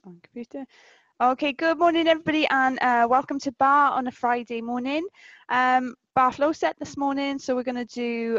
On computer. Okay, good morning everybody, and welcome to Barre on a Friday morning. Barre flow set this morning, so we're going to do,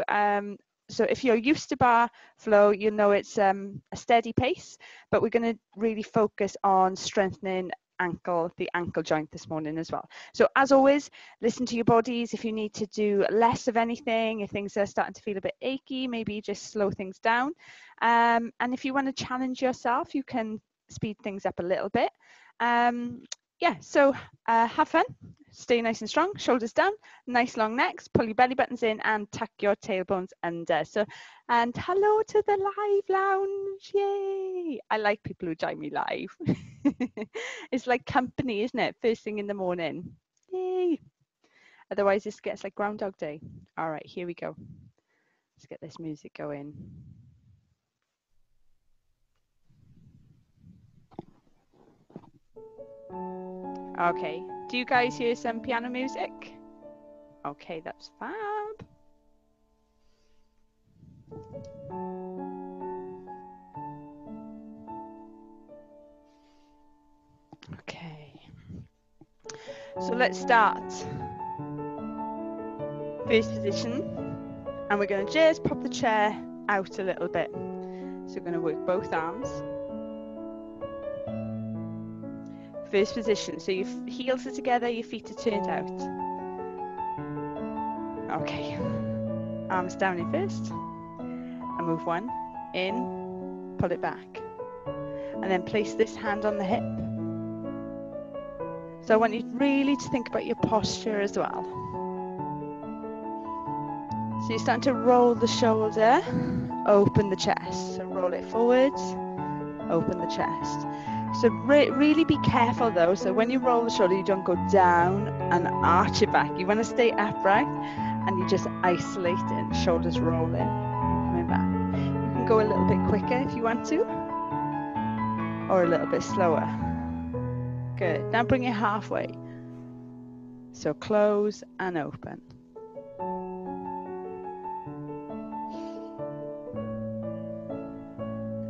so if you're used to Barre flow, you'll know it's a steady pace, but we're going to really focus on strengthening the ankle joint this morning as well. So as always, listen to your bodies. If you need to do less of anything, if things are starting to feel a bit achy, maybe just slow things down. And if you want to challenge yourself, you can speed things up a little bit. Yeah, so have fun, stay nice and strong, shoulders down, nice long necks, pull your belly buttons in and tuck your tailbones under. So, and hello to the live lounge, yay! I like people who join me live. It's like company, isn't it? First thing in the morning, yay! Otherwise this gets like Groundhog Day. All right, here we go. Let's get this music going. Okay, do you guys hear some piano music? Okay, that's fab. Okay, so let's start. First position, and we're going to just pop the chair out a little bit. So we're going to work both arms. First position, so your heels are together, your feet are turned out. Okay, arms down in first, and move one, in, pull it back. And then place this hand on the hip. So I want you really to think about your posture as well. So you're starting to roll the shoulder, open the chest. So roll it forwards, open the chest. So really be careful though. So when you roll the shoulder, you don't go down and arch it back. You want to stay upright and you just isolate it, shoulders rolling, coming back. You can go a little bit quicker if you want to, or a little bit slower. Good. Now bring it halfway. So close and open.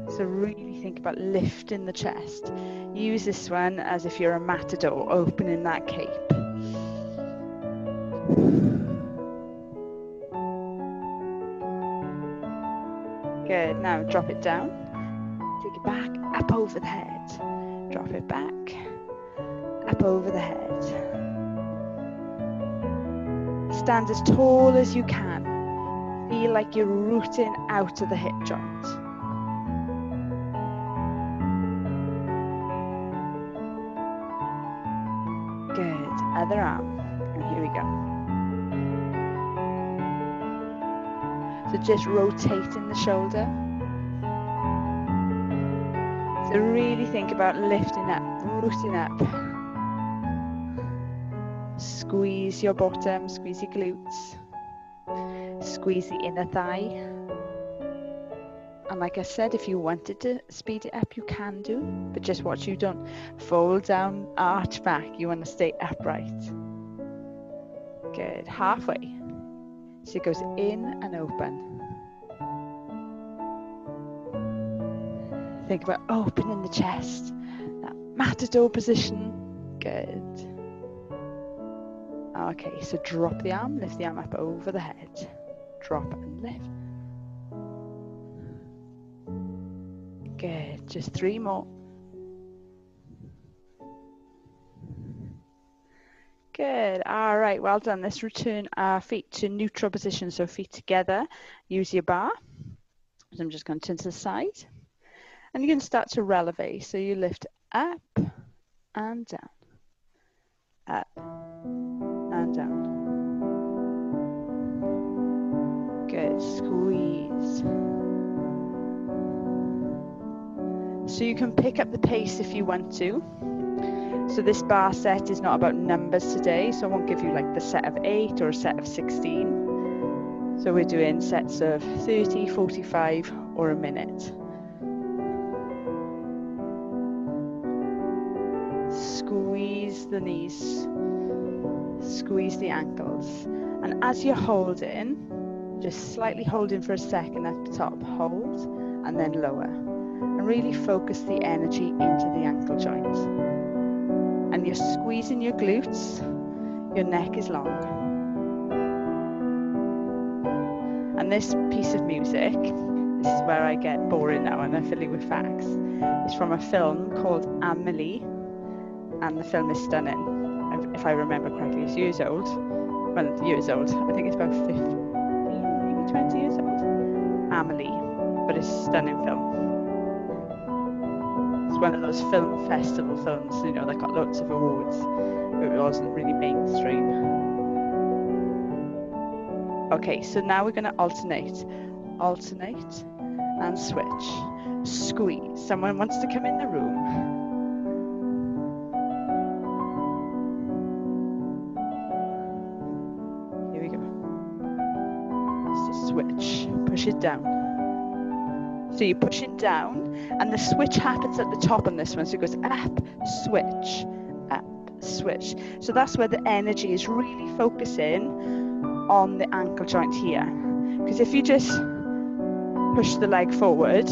So really think about lifting the chest. Use this one as if you're a matador, opening that cape. Good. Now drop it down. Take it back, up over the head. Drop it back, up over the head. Stand as tall as you can. Feel like you're rooting out of the hip joint. Good. Other arm. And here we go. So just rotating the shoulder. So really think about lifting up, rooting up. Squeeze your bottom, squeeze your glutes. Squeeze the inner thigh. And like I said, if you wanted to speed it up, you can do. But just watch you don't fold down, arch back. You want to stay upright. Good. Halfway. So it goes in and open. Think about opening the chest. That matador position. Good. Okay, so drop the arm, lift the arm up over the head. Drop and lift. Good, just 3 more. Good, all right, well done. Let's return our feet to neutral position, so feet together. Use your bar. So I'm just going to turn to the side. And you're going to start to releve. So you lift up and down. Up and down. Good, squeeze. So you can pick up the pace if you want to. So this bar set is not about numbers today, so I won't give you like the set of 8 or a set of 16. So we're doing sets of 30, 45 or a minute. Squeeze the knees, squeeze the ankles. And as you're holding, just slightly holding for a second at the top, hold and then lower. And really focus the energy into the ankle joint. just squeezing your glutes. Your neck is long. And this piece of music, this is where I get boring now and I fill you with facts. It's from a film called Amelie, and the film is stunning. If I remember correctly, it's years old. Well, years old. I think it's about 15, maybe 20 years old. Amelie, but it's a stunning film. It's one of those film festival films, you know, that got lots of awards, but it wasn't really mainstream. Okay, so now we're going to alternate and switch. Squeeze. Someone wants to come in the room. Here we go. Let's just switch. Push it down. So you're pushing down, and the switch happens at the top on this one. So it goes up, switch, up, switch. So that's where the energy is really focusing on the ankle joint here. Because if you just push the leg forward,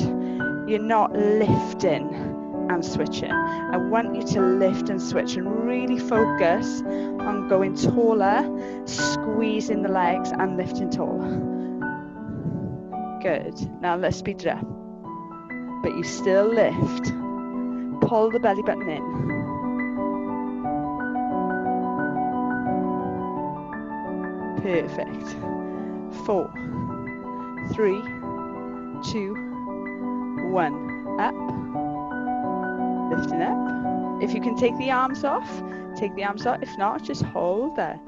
you're not lifting and switching. I want you to lift and switch and really focus on going taller, squeezing the legs and lifting tall. Good. Now let's speed it up. But you still lift. Pull the belly button in. Perfect. 4, 3, 2, 1. Up. Lifting up. If you can take the arms off, take the arms off. If not, just hold there.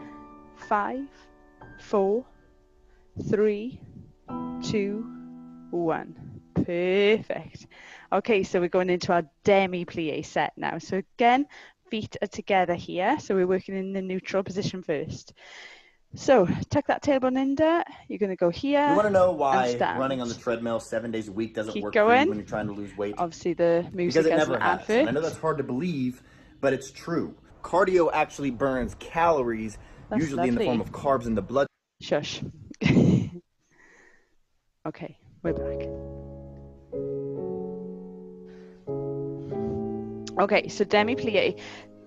5, 4, 3, 2, 1. Perfect. Okay, so we're going into our demi-plie set now. So again, feet are together here. So we're working in the neutral position first. So tuck that tailbone under. You're going to go here. You want to know why running on the treadmill 7 days a week doesn't work for you when you're trying to lose weight? Obviously the music because it has never an has. advert. And I know that's hard to believe, but it's true. Cardio actually burns calories, That's usually lovely. in the form of carbs in the blood. Shush. Okay, we're back. Okay, so demi-plie.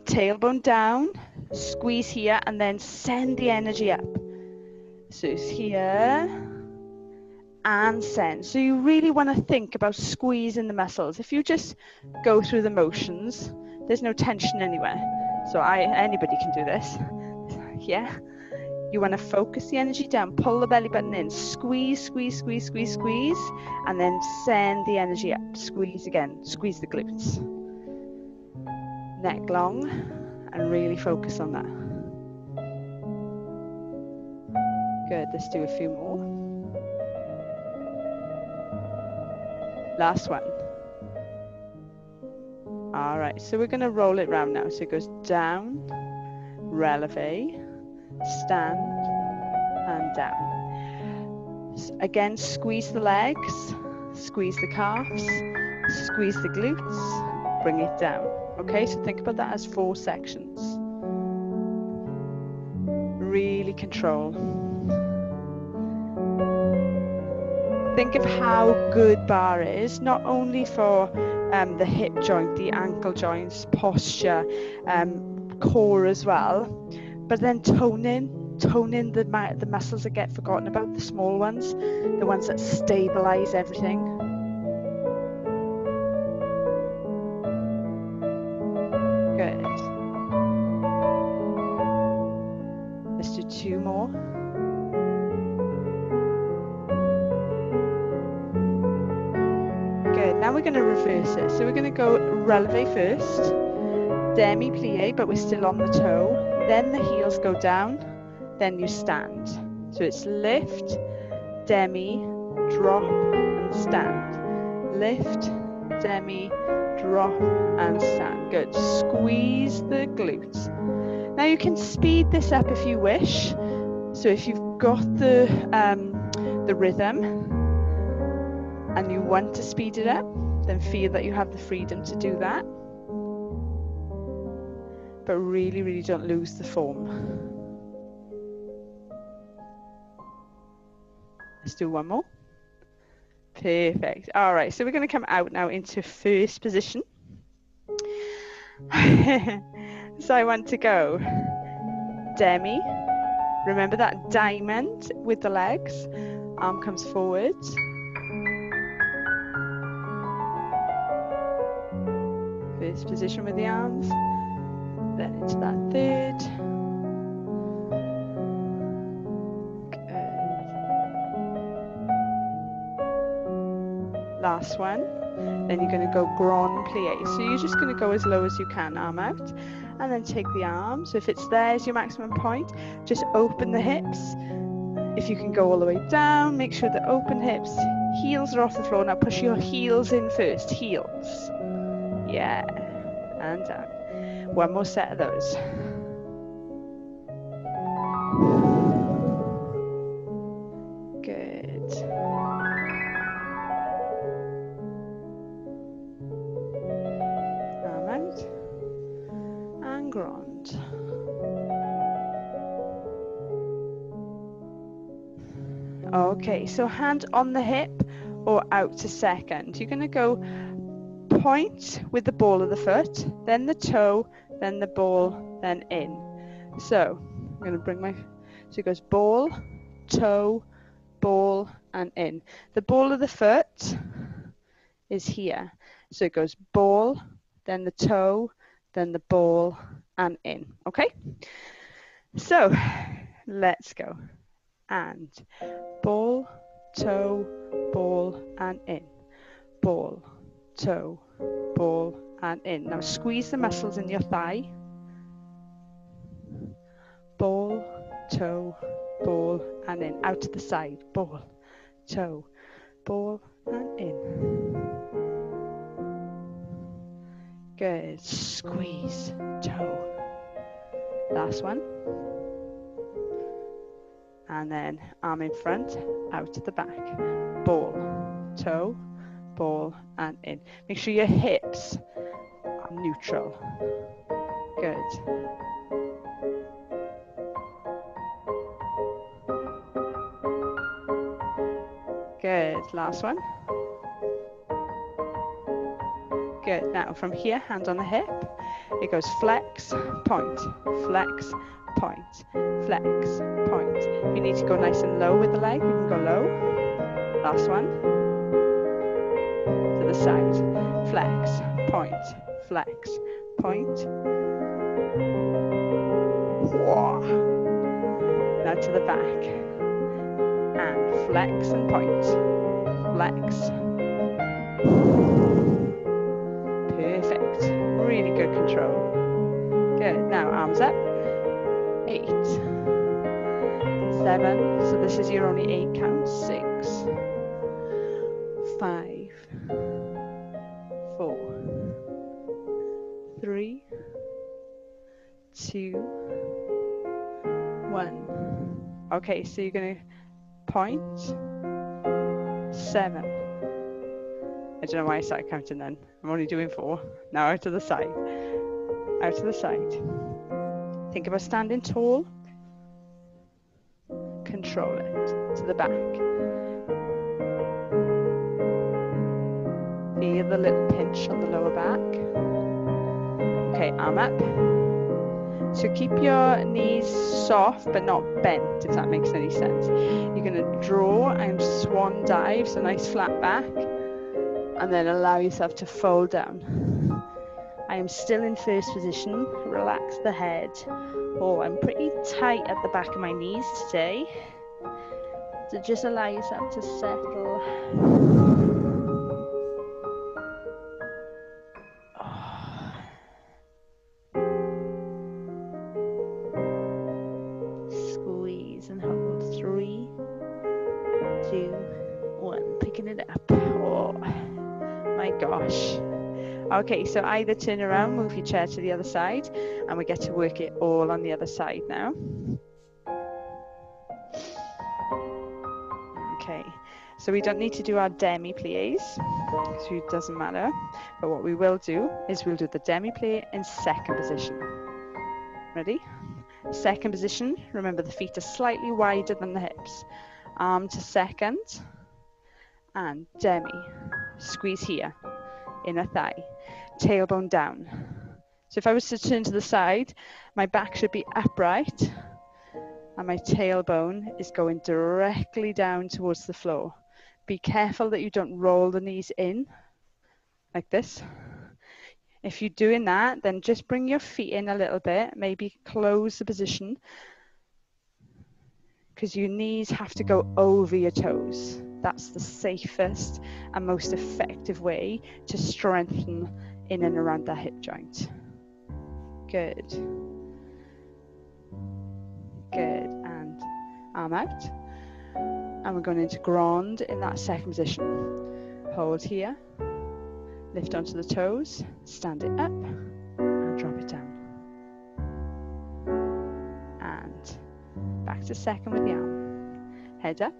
Tailbone down, squeeze here, and then send the energy up. So it's here and send. So you really want to think about squeezing the muscles. If you just go through the motions, there's no tension anywhere. So anybody can do this. Yeah. You want to focus the energy down, pull the belly button in, squeeze, squeeze, squeeze, squeeze, squeeze, and then send the energy up. Squeeze again, squeeze the glutes. Neck long, and really focus on that. Good, let's do a few more. Last one. All right, so we're going to roll it round now. So it goes down, releve, stand, and down. Again, squeeze the legs, squeeze the calves, squeeze the glutes, bring it down. Okay, so think about that as 4 sections. Really control. Think of how good barre is, not only for the hip joint, the ankle joints, posture, core as well, but then toning the muscles that get forgotten about, the small ones, the ones that stabilize everything. Good. Let's do 2 more. Good. Now we're going to reverse it. So we're going to go releve first, demi-plie, but we're still on the toe. Then the heels go down, then you stand. So it's lift, demi, drop, and stand. Lift, demi, drop, and stand. Good. Squeeze the glutes. Now you can speed this up if you wish. So if you've got the rhythm and you want to speed it up, then feel that you have the freedom to do that. But really, really don't lose the form. Let's do one more. Perfect. All right, so we're going to come out now into first position. So I want to go demi. Remember that diamond with the legs. Arm comes forward. First position with the arms. Then into that third. Good. Last one. Then you're going to go grand plie. So you're just going to go as low as you can, arm out, and then take the arm. So if it's there as your maximum point, just open the hips. If you can go all the way down, make sure the open hips, heels are off the floor. Now push your heels in first, heels. Yeah, and down. One more set of those. Good. Arm out and grand. Okay, so hand on the hip or out to second. You're going to go point with the ball of the foot, then the toe, then the ball, then in. So I'm going to bring my, so it goes ball, toe, ball, and in. The ball of the foot is here. So it goes ball, then the toe, then the ball, and in. Okay? So let's go. And ball, toe, ball, and in. Ball, toe, ball, and in. Now squeeze the muscles in your thigh. Ball, toe, ball, and in. Out to the side. Ball, toe, ball, and in. Good. Squeeze, toe. Last one. And then arm in front, out to the back. Ball, toe, ball, and in. Make sure your hips are neutral. Good. Good. Last one. Good. Now from here, hand on the hip. It goes flex, point, flex, point, flex, point. If you need to go nice and low with the leg, you can go low. Last one. To the side. Flex, point, flex, point. Whoa. Now to the back. And flex and point. Flex. Perfect. Really good control. Good. Now arms up. 8, 7. So this is your only 8 count. 6, 5, 4, 3, 2, 1. Okay, so you're going to point. 7. I don't know why I started counting then. I'm only doing 4. Now out to the side. Out to the side. Think about standing tall. Control it. To the back. Feel the little pinch on the lower back. Okay, arm up. So keep your knees soft but not bent, if that makes any sense. You're going to draw and swan dive, so nice flat back. And then allow yourself to fold down. I am still in first position. Relax the head. Oh, I'm pretty tight at the back of my knees today. So just allow yourself to settle. Oh. Squeeze and hold. 3, 2, 1. Picking it up. Oh my gosh. Okay, so either turn around, move your chair to the other side, and we get to work it all on the other side now. Okay, so we don't need to do our demi-plies, so it doesn't matter. But what we will do is we'll do the demi-plie in second position. Ready? Second position, remember the feet are slightly wider than the hips. Arm to second, and demi. Squeeze here, inner thigh. Tailbone down, So if I was to turn to the side, my back should be upright and my tailbone is going directly down towards the floor. Be careful that you don't roll the knees in like this. If you're doing that, then just bring your feet in a little bit, maybe close the position, because your knees have to go over your toes. That's the safest and most effective way to strengthen in and around that hip joint. Good. Good. And arm out. And we're going into grand in that second position. Hold here. Lift onto the toes. Stand it up. And drop it down. And back to second with the arm. Head up.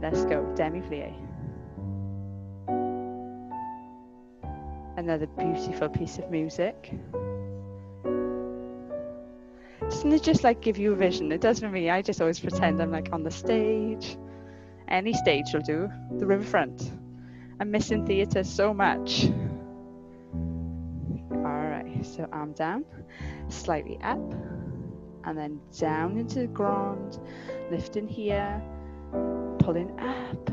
Let's go. Demi-plie. Another beautiful piece of music. Doesn't it just like give you a vision? It does for me. I just always pretend I'm like on the stage. Any stage will do. The riverfront. I'm missing theatre so much. Alright, so arm down, slightly up, and then down into the ground, lifting here, pulling up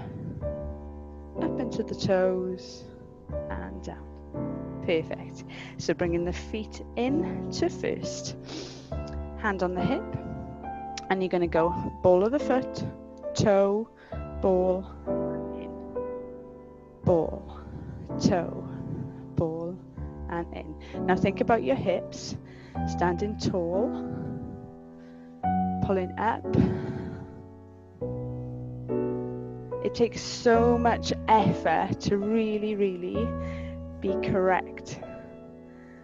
into the toes, and down. Perfect. So bringing the feet in to first. Hand on the hip, and you're going to go ball of the foot, toe, ball, in, ball, toe, ball, and in. Now think about your hips, standing tall, pulling up. It takes so much effort to really, really be correct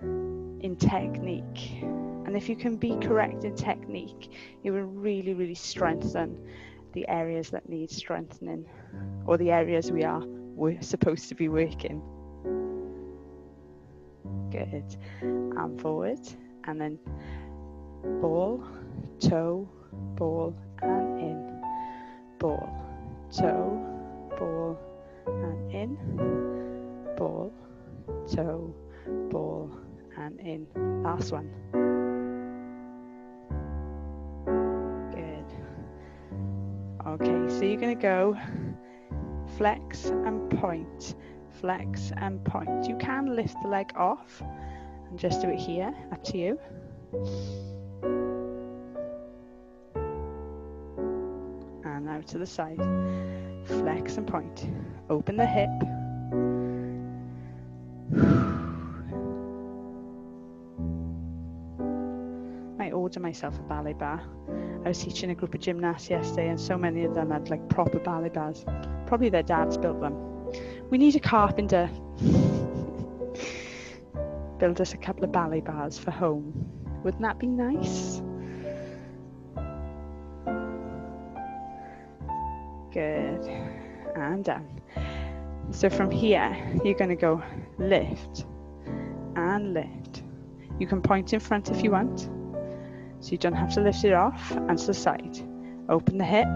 in technique. And if you can be correct in technique, it will really, really strengthen the areas that need strengthening, or the areas we're supposed to be working. Good. Arm forward, and then ball, toe, ball, and in. Ball, toe, ball, and in. Ball, toe, ball, and in. Last one. Okay, so you're going to go flex and point, flex and point. You can lift the leg off and just do it here, up to you. And now to the side, flex and point. Open the hip. I order myself a ballet bar. I was teaching a group of gymnasts yesterday, and so many of them had like proper ballet bars. Probably their dads built them. We need a carpenter. Build us a couple of ballet bars for home. Wouldn't that be nice? Good. And down. So from here, you're going to go lift and lift. You can point in front if you want, so you don't have to lift it off, and to the side. Open the hip.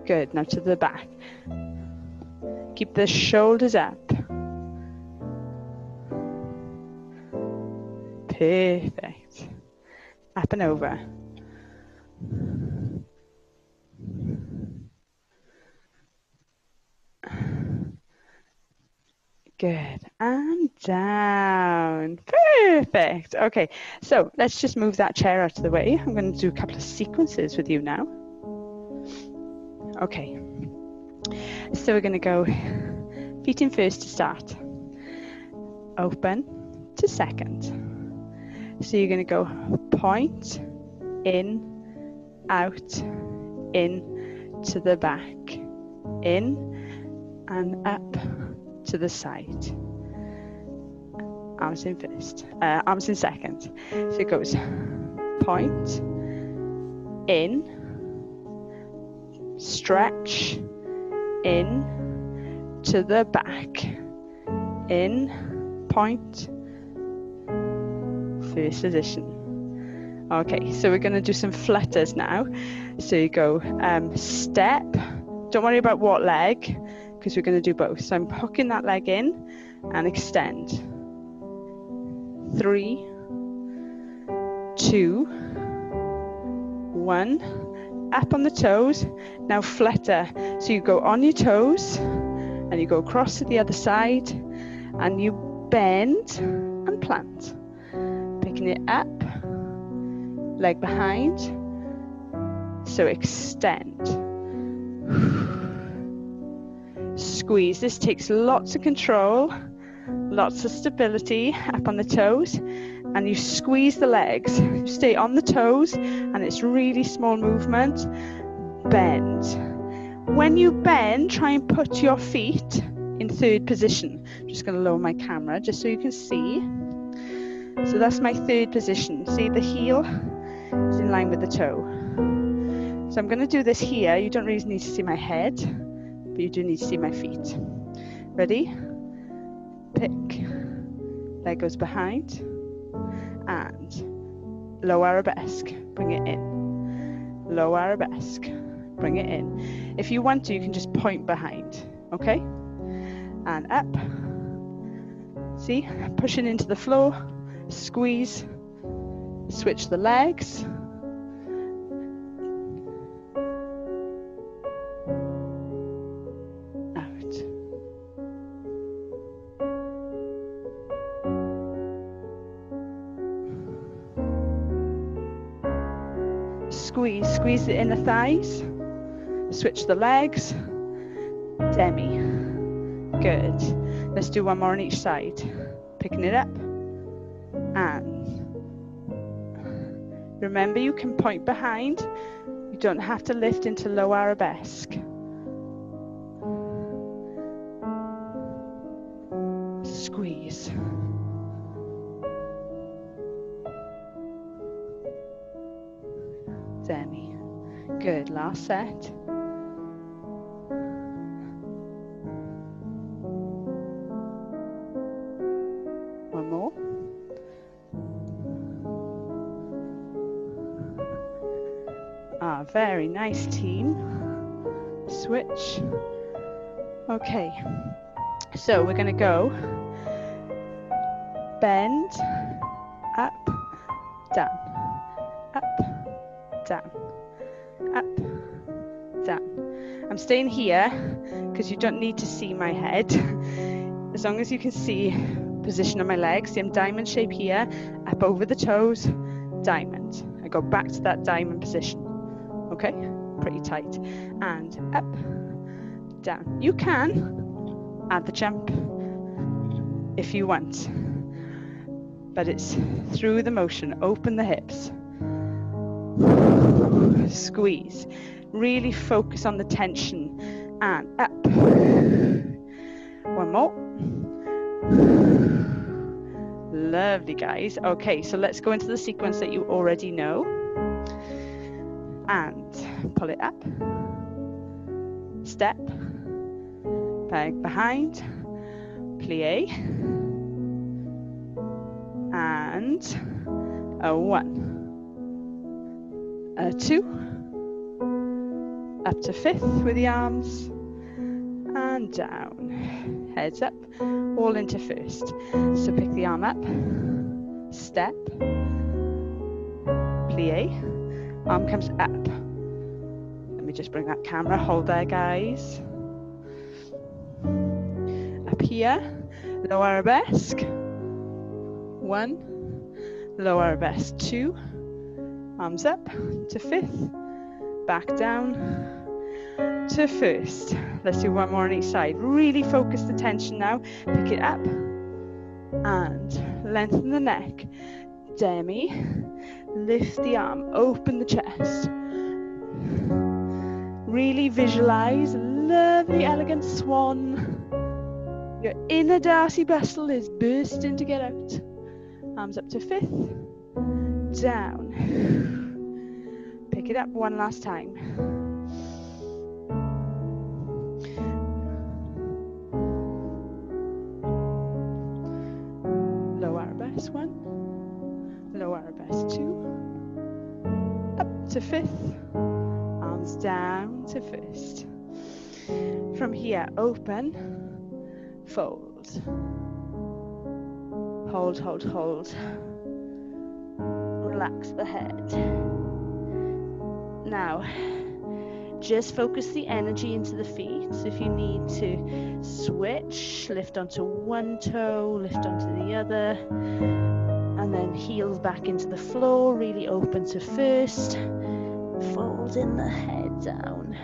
Good, now to the back. Keep the shoulders up. Perfect. Up and over. Good, and down. Perfect. Okay, so let's just move that chair out of the way. I'm going to do a couple of sequences with you now. Okay, so we're going to go feet in first to start. Open to second. So you're going to go point, in, out, in, to the back, in, and up, to the side. Arms in first, arms in second. So it goes point, in, stretch, in, to the back, in, point, first position. Okay, so we're going to do some flutters now. So you go step, don't worry about what leg, because we're going to do both. So I'm hooking that leg in and extend. 3, 2, 1. Up on the toes. Now flutter. So you go on your toes and you go across to the other side and you bend and plant. Picking it up, leg behind. So extend. Squeeze. This takes lots of control, lots of stability up on the toes, and you squeeze the legs. You stay on the toes, and it's really small movement. Bend. When you bend, try and put your feet in third position. I'm just going to lower my camera just so you can see. So that's my third position. See, the heel is in line with the toe. So I'm going to do this here. You don't really need to see my head, but you do need to see my feet. Ready? Pick. Leg goes behind. And low arabesque. Bring it in. Low arabesque. Bring it in. If you want to, you can just point behind. Okay? And up. See? Pushing into the floor. Squeeze. Switch the legs. Out. Squeeze. Squeeze the inner thighs. Switch the legs. Demi. Good. Let's do one more on each side. Picking it up. And remember, you can point behind. You don't have to lift into low arabesque. Squeeze. Demi. Good. Last set. One more. Very nice, team. Switch. Okay, so we're going to go bend, up, down, up, down, up, down. I'm staying here because you don't need to see my head. As long as you can see position of my legs. See, I'm diamond shape here, up over the toes, diamond. I go back to that diamond position. Okay, pretty tight. And up, down. You can add the jump if you want, but it's through the motion. Open the hips. Squeeze. Really focus on the tension. And up. One more. Lovely, guys. Okay, so let's go into the sequence that you already know. And pull it up. Step. Leg behind. Plie. And a 1. A 2. Up to 5th with the arms. And down. Heads up. All into 1st. So pick the arm up. Step. Plie. Arm comes up. Let me just bring that camera. Hold there, guys. Up here. Low arabesque. 1. Low arabesque. 2. Arms up to 5th. Back down to 1st. Let's do one more on each side. Really focus the tension now. Pick it up. And lengthen the neck. Demi. Lift the arm, open the chest. Really visualize a lovely, elegant swan. Your inner Darcy bustle is bursting to get out. Arms up to 5th. Down. Pick it up one last time. Low arabesque 1. Low arabesque 2. Up to 5th, arms down to 1st. From here, open, fold, hold, hold, hold. Relax the head. Now, just focus the energy into the feet. So if you need to switch, lift onto one toe, lift onto the other, and then heels back into the floor, really open to first, folding the head down.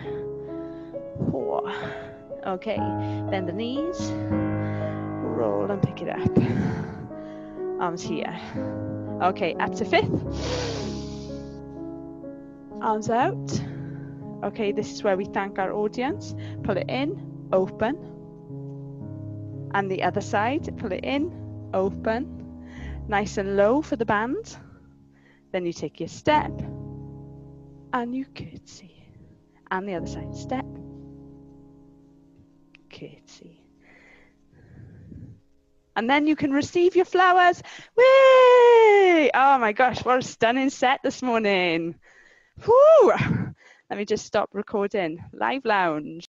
Okay, bend the knees, roll and pick it up. Arms here. Okay, up to fifth. Arms out. Okay, this is where we thank our audience. Pull it in, open. And the other side, pull it in, open. Nice and low for the band. Then you take your step and you curtsy. And the other side, step, curtsy. And then you can receive your flowers. Whee! Oh my gosh, what a stunning set this morning. Whoo! Let me just stop recording. Live Lounge.